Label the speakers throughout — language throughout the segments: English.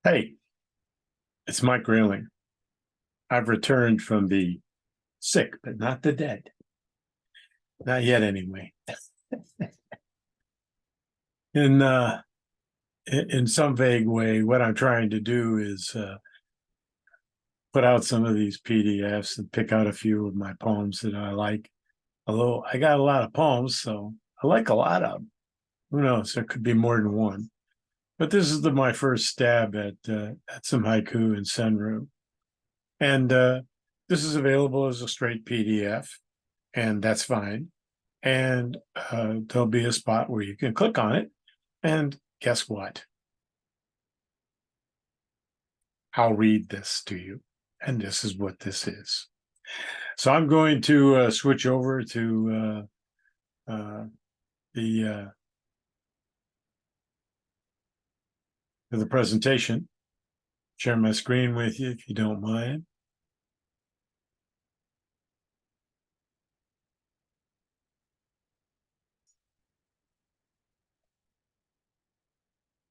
Speaker 1: Hey, it's Mike Rehling. I've returned from the sick, but not the dead. Not yet, anyway. In in some vague way, what I'm trying to do is put out some of these PDFs and pick out a few of my poems that I like. Although I got a lot of poems, so I like a lot of them. Who knows? There could be more than one. But this is my first stab at some haiku and senryu, and this is available as a straight PDF, and that's fine. And there'll be a spot where you can click on it. And guess what? I'll read this to you. And this is what this is. So I'm going to switch over to the presentation. Share my screen with you if you don't mind.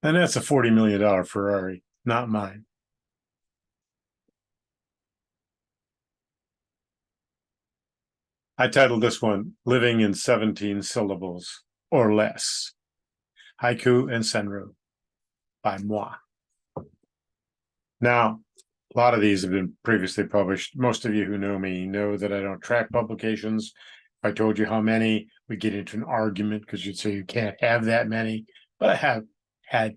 Speaker 1: And that's a $40 million Ferrari, not mine. I titled this one, Living in 17 Syllables or Less, Haiku and Senryu by moi. Now, a lot of these have been previously published. Most of you who know me know that I don't track publications. If I told you how many, we get into an argument because you'd say you can't have that many. But I have had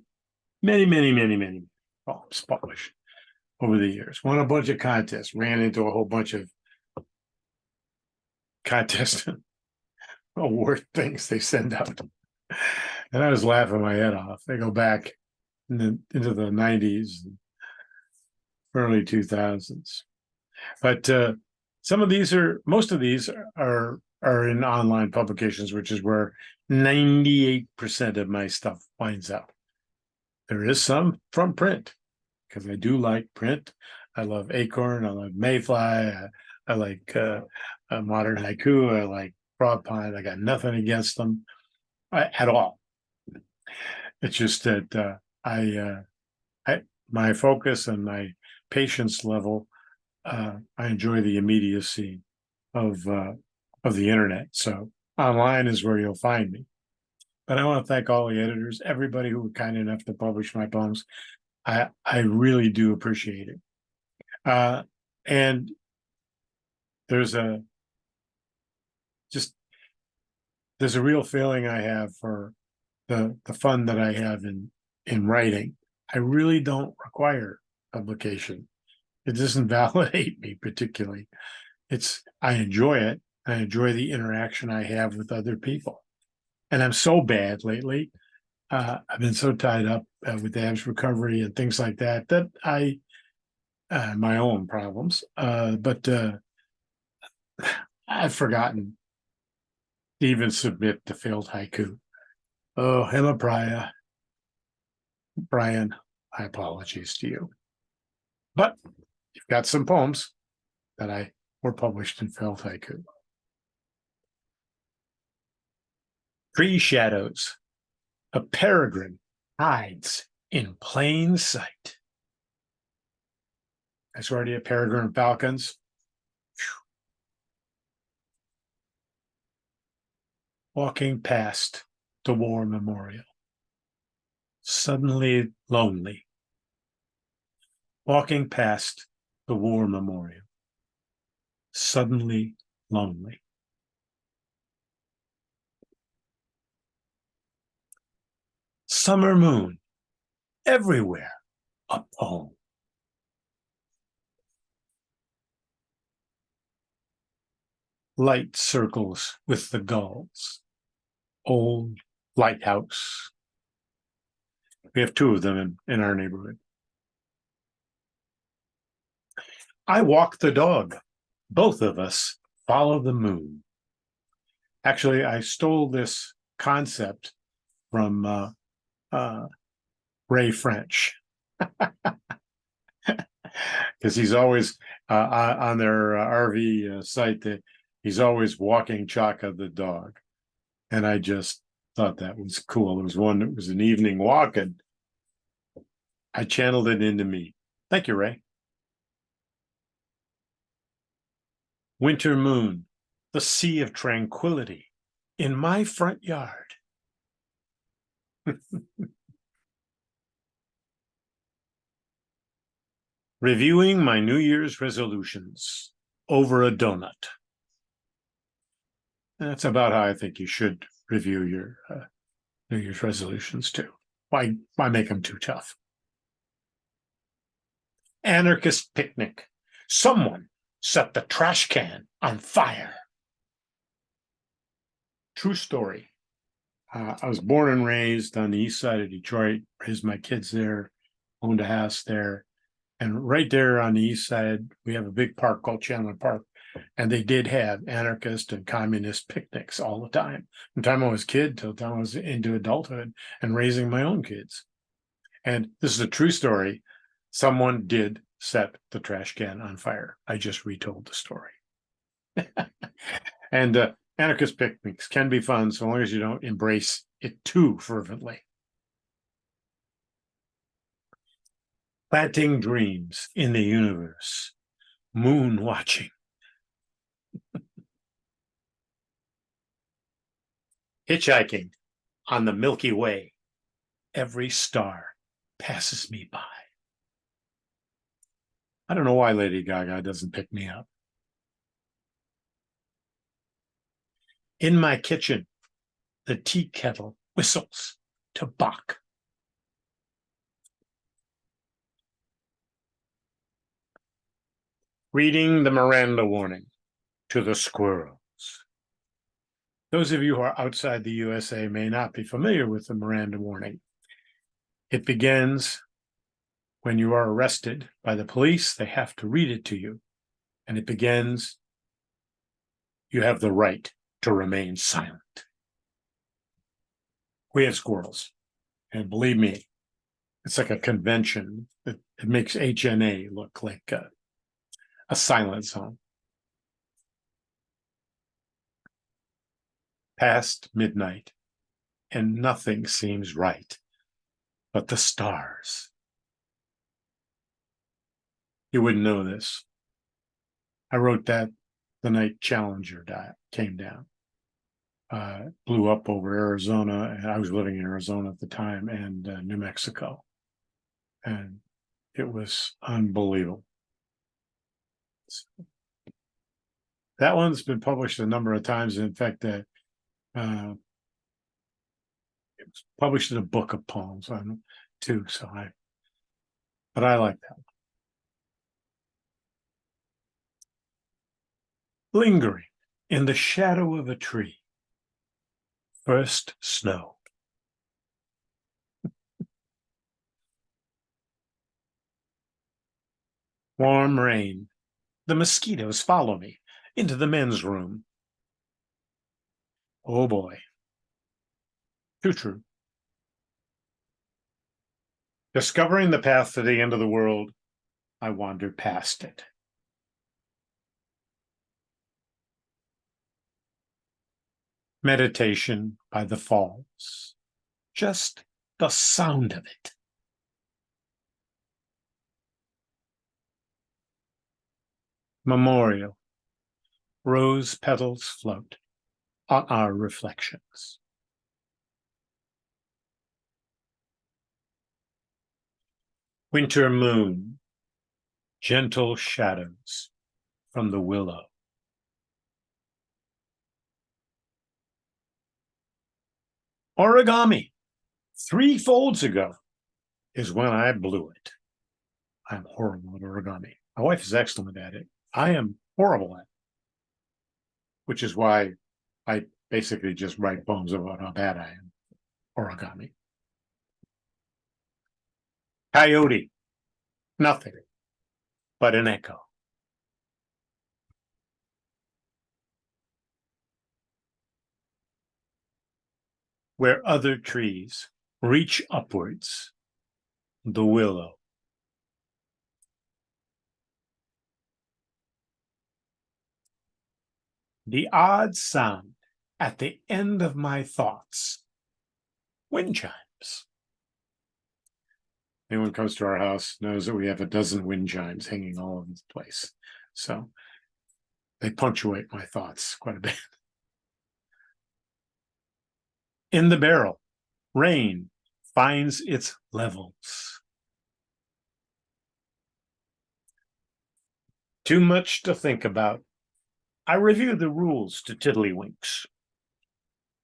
Speaker 1: many poems published over the years. Won a bunch of contests, ran into a whole bunch of contest award things they send out. And I was laughing my head off. They go back into the 90s, early 2000s. But most of these are in online publications, which is where 98% of my stuff winds up. There is some from print, because I do like print. I love Acorn. I love Mayfly. I like Modern Haiku. I like Broad Pine. I got nothing against them at all. It's just that my focus and my patience level, I enjoy the immediacy of the internet. So online is where you'll find me. But I want to thank all the editors, everybody who were kind enough to publish my poems. I really do appreciate it. And there's a real feeling I have for the fun that I have in writing. I really don't require publication. It doesn't validate me particularly. I enjoy it. I enjoy the interaction I have with other people. And I'm so bad lately. I've been so tied up with abs recovery and things like that, that my own problems. But I've forgotten to even submit the failed haiku. Oh, Hema Brian, my apologies to you. But you've got some poems that were published in failed haiku. Tree shadows. A peregrine hides in plain sight. That's already a peregrine of falcons. Walking past the war memorial. Suddenly lonely. Walking past the war memorial. Suddenly lonely. Summer moon. Everywhere a poem. Light circles with the gulls. Old lighthouse. We have two of them in our neighborhood. I walk the dog. Both of us follow the moon. Actually, I stole this concept from Ray French, because he's always on their RV site that he's always walking Chaka the dog. And I just thought that was cool. There was one that was an evening walk, and I channeled it into me. Thank you, Ray. Winter moon, the sea of tranquility in my front yard. Reviewing my New Year's resolutions over a donut. That's about how I think you should review your New Year's resolutions too. Why make them too tough? Anarchist picnic. Someone set the trash can on fire. True story. I was born and raised on the east side of Detroit, raised my kids there, owned a house there. And right there on the east side, we have a big park called Chandler Park. And they did have anarchist and communist picnics all the time. From the time I was a kid till the time I was into adulthood and raising my own kids. And this is a true story. Someone did set the trash can on fire. I just retold the story. And anarchist picnics can be fun so long as you don't embrace it too fervently. Planting dreams in the universe. Moon watching. Hitchhiking on the Milky Way. Every star passes me by. I don't know why Lady Gaga doesn't pick me up. In my kitchen, the tea kettle whistles to Bach. Reading the Miranda warning to the squirrels. Those of you who are outside the USA may not be familiar with the Miranda warning. It begins when you are arrested by the police. They have to read it to you. And it begins, you have the right to remain silent. We have squirrels. And believe me, it's like a convention. It makes HNA look like a silent zone. Past midnight, and nothing seems right but the stars. You wouldn't know this. I wrote that the night Challenger came down. Blew up over Arizona, and I was living in Arizona at the time, and New Mexico. And it was unbelievable. That one's been published a number of times. In fact, it was published in a book of poems too. But I like that one. Lingering in the shadow of a tree. First snow. Warm rain. The mosquitoes follow me into the men's room. Oh boy. Too true. Discovering the path to the end of the world, I wander past it. Meditation by the falls. Just the sound of it. Memorial. Rose petals float on our reflections. Winter moon. Gentle shadows from the willow. Origami. 3 folds ago is when I blew it. I'm horrible at origami. My wife is excellent at it. I am horrible at it, which is why I basically just write poems about how bad I am. Origami. Coyote. Nothing but an echo. Where other trees reach upwards, the willow. The odd sound at the end of my thoughts. Wind chimes. Anyone comes to our house knows that we have a dozen wind chimes hanging all over the place. So they punctuate my thoughts quite a bit. In the barrel, rain finds its levels. Too much to think about. I review the rules to tiddlywinks.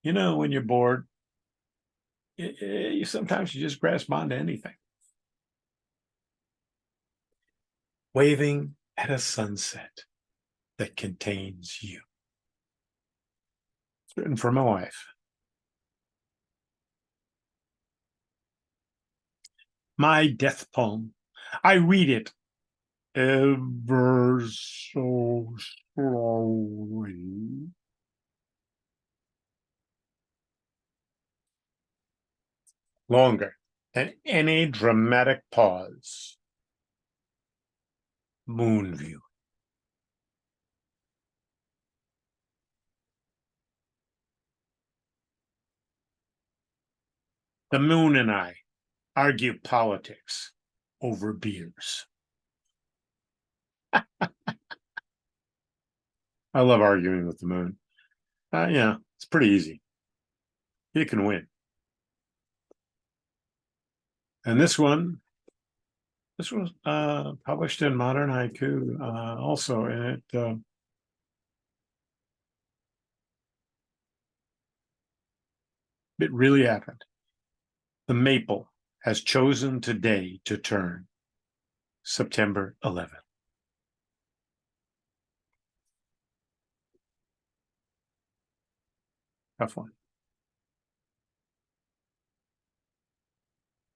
Speaker 1: You know, when you're bored, sometimes you just grasp onto anything. Waving at a sunset that contains you. It's written for my wife. My death poem. I read it ever so slowly. Longer than any dramatic pause. Moon view. The moon and I argue politics over beers. I love arguing with the moon. Yeah, it's pretty easy. You can win. And this was published in Modern Haiku also, and it really happened. The maple has chosen today to turn September 11th. Tough one.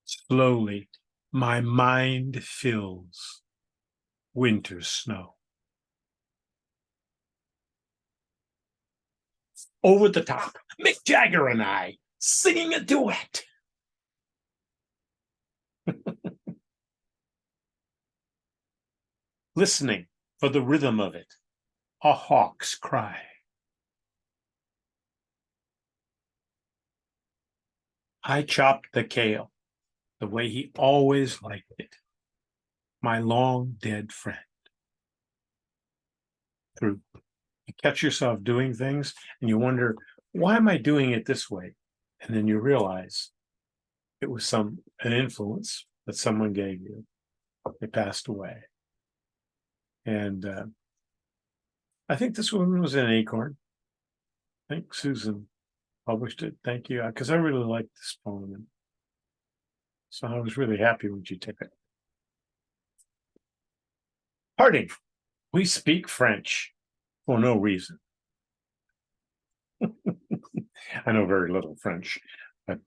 Speaker 1: Slowly, my mind fills winter snow. Over the top, Mick Jagger and I singing a duet. Listening for the rhythm of it, a hawk's cry. I chopped the kale the way he always liked it, my long dead friend. Through you catch yourself doing things and you wonder, why am I doing it this way? And then you realize it was an influence that someone gave you. They passed away. And I think this one was an Acorn. I think Susan published it. Thank you. Because I really liked this poem. So I was really happy when she took it. Parting. We speak French for no reason. I know very little French, but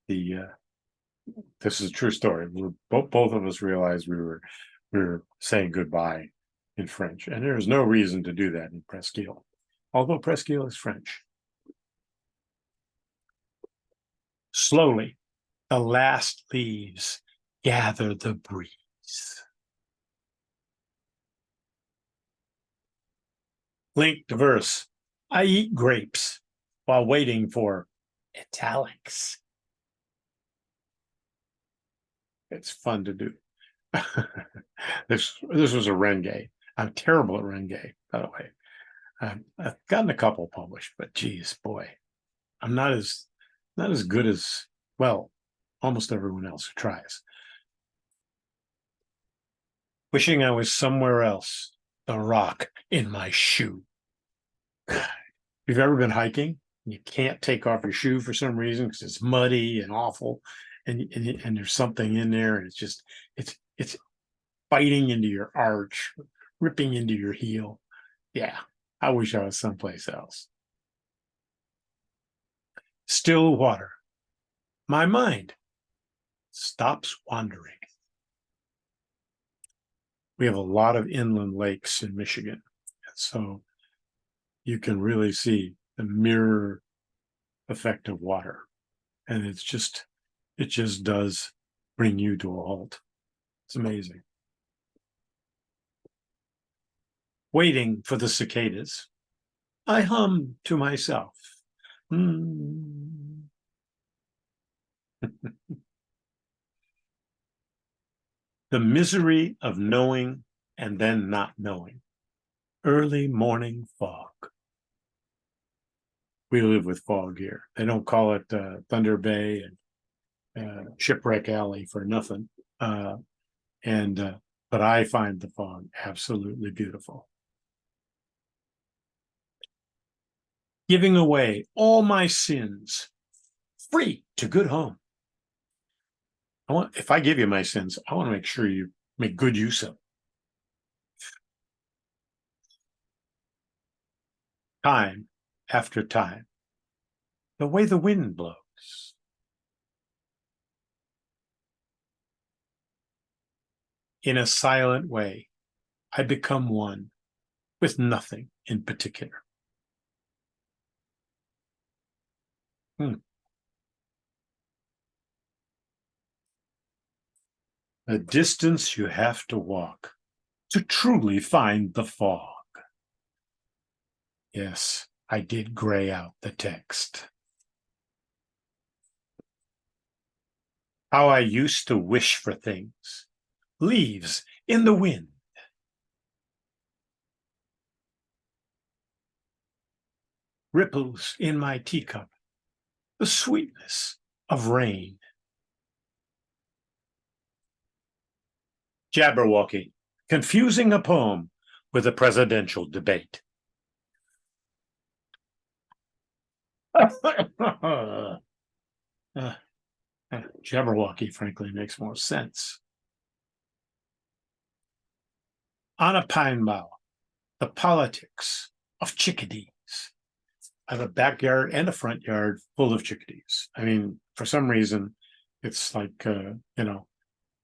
Speaker 1: this is a true story. Both of us realized we were saying goodbye in French, and there's no reason to do that in Presqu'île, although Presqu'île is French. Slowly, the last leaves gather the breeze. Linked verse. I eat grapes while waiting for italics. It's fun to do. this was a Renge. I'm terrible at Renge, by the way. I've gotten a couple published, but geez, boy, I'm not as good as, well, almost everyone else who tries. Wishing I was somewhere else, the rock in my shoe. You've ever been hiking and you can't take off your shoe for some reason because it's muddy and awful, and there's something in there, and it's biting into your arch, ripping into your heel. Yeah, I wish I was someplace else. Still water. My mind stops wandering. We have a lot of inland lakes in Michigan, so you can really see the mirror effect of water, and it just does bring you to a halt. It's amazing. Waiting for the cicadas, I hum to myself. The misery of knowing and then not knowing. Early morning fog. We live with fog here. They don't call it Thunder Bay and Shipwreck Alley for nothing. And but I find the fog absolutely beautiful. Giving away all my sins, free to good home. If I give you my sins, I want to make sure you make good use of them. Time after time, the way the wind blows. In a silent way, I become one with nothing in particular. The distance you have to walk to truly find the fog. Yes, I did gray out the text. How I used to wish for things. Leaves in the wind. Ripples in my teacup. The sweetness of rain. Jabberwocky, confusing a poem with a presidential debate. Jabberwocky, frankly, makes more sense. On a pine bough, the politics of chickadees. I have a backyard and a front yard full of chickadees. I mean, for some reason, it's like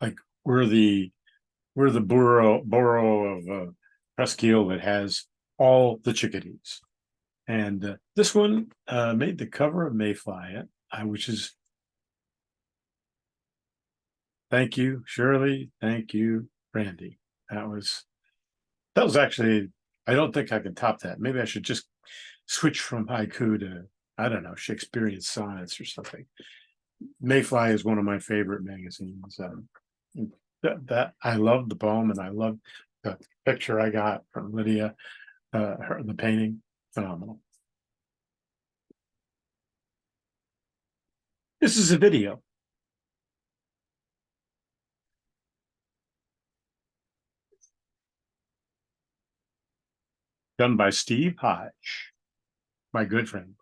Speaker 1: like we're the borough of Presqu'île that has all the chickadees. And this one made the cover of Mayfly, which is thank you, Shirley. Thank you, Randy. That was actually, I don't think I can top that. Maybe I should just switch from haiku to, I don't know, Shakespearean sonnets or something. Mayfly is one of my favorite magazines. That I love the poem, and I love the picture I got from Lydia, the painting, phenomenal. This is a video done by Steve Hodge, my good friend.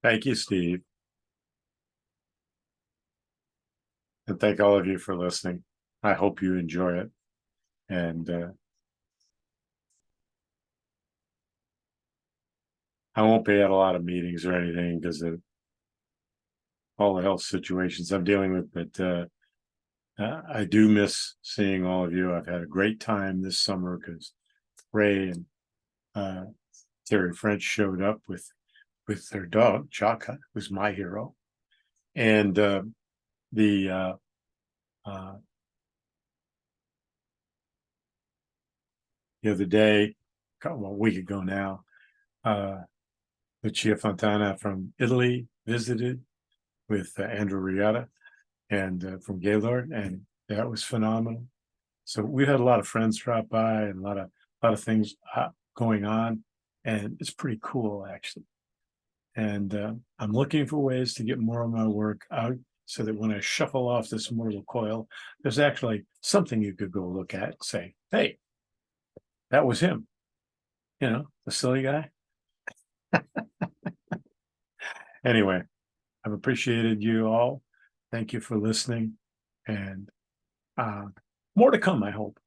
Speaker 1: Thank you, Steve. And thank all of you for listening. I hope you enjoy it. And I won't be at a lot of meetings or anything because of all the health situations I'm dealing with. But I do miss seeing all of you. I've had a great time this summer because Ray and uh, Terry French showed up with their dog Chaka, who's my hero, and the the other day, a week ago now, Lucia Fontana from Italy visited with Andrew Riotta and from Gaylord, and that was phenomenal. So we had a lot of friends drop by and a lot of things going on, and it's pretty cool actually. And I'm looking for ways to get more of my work out so that when I shuffle off this mortal coil, there's actually something you could go look at and say, hey, that was him, the silly guy. Anyway, I've appreciated you all. Thank you for listening, and more to come, I hope.